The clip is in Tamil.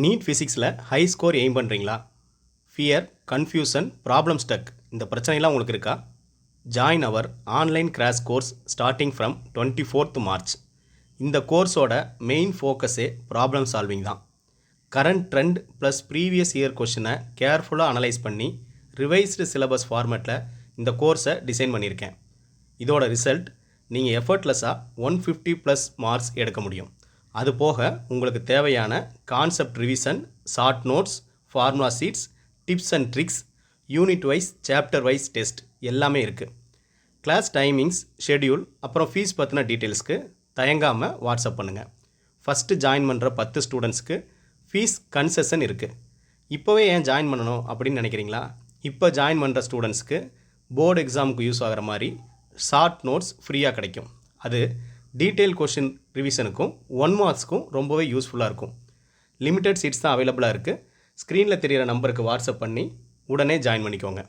நீட் ஃபிசிக்ஸில் ஹை ஸ்கோர் எய்ம் பண்ணுறீங்களா? ஃபியர், கன்ஃபியூஷன், ப்ராப்ளம் ஸ்டக் இந்த பிரச்சனைலாம் உங்களுக்கு இருக்கா? Join our online crash course starting from 24th March. இந்த கோர்ஸோட மெயின் ஃபோக்கஸே ப்ராப்ளம் சால்விங் தான். Current trend plus previous year கொஷினை கேர்ஃபுல்லாக அனலைஸ் பண்ணி ரிவைஸ்டு சிலபஸ் ஃபார்மேட்டில் இந்த கோர்ஸை டிசைன் பண்ணியிருக்கேன். இதோட ரிசல்ட் நீங்கள் எஃபர்ட்லெஸ்ஸாக 150+ மார்க்ஸ் எடுக்க முடியும். அது போக உங்களுக்கு தேவையான concept revision, short notes, formula sheets, tips and tricks, unit wise, chapter wise test எல்லாமே இருக்குது. கிளாஸ் டைமிங்ஸ், ஷெட்யூல், அப்புறம் ஃபீஸ் பற்றின டீட்டெயில்ஸ்க்கு தயங்காமல் வாட்ஸ்அப் பண்ணுங்கள். ஃபஸ்ட்டு ஜாயின் பண்ணுற 10 ஸ்டூடெண்ட்ஸ்க்கு ஃபீஸ் கன்செஷன் இருக்குது. இப்போவே ஏன் ஜாயின் பண்ணணும் அப்படின்னு நினைக்கிறீங்களா? இப்போ ஜாயின் பண்ணுற ஸ்டூடெண்ட்ஸ்க்கு போர்டு எக்ஸாமுக்கு யூஸ் ஆகிற மாதிரி ஷார்ட் நோட்ஸ் ஃப்ரீயாக கிடைக்கும். அது டீட்டெயில் கொஷின் ரிவிஷனுக்கும் 1 மார்க்ஸ்க்கும் ரொம்பவே யூஸ்ஃபுல்லாக இருக்கும். லிமிட்டட் சீட்ஸ் தான் அவைலபிளாக இருக்குது. ஸ்க்ரீனில் தெரிகிற நம்பருக்கு வாட்ஸ்அப் பண்ணி உடனே ஜாயின் பண்ணிக்கோங்க.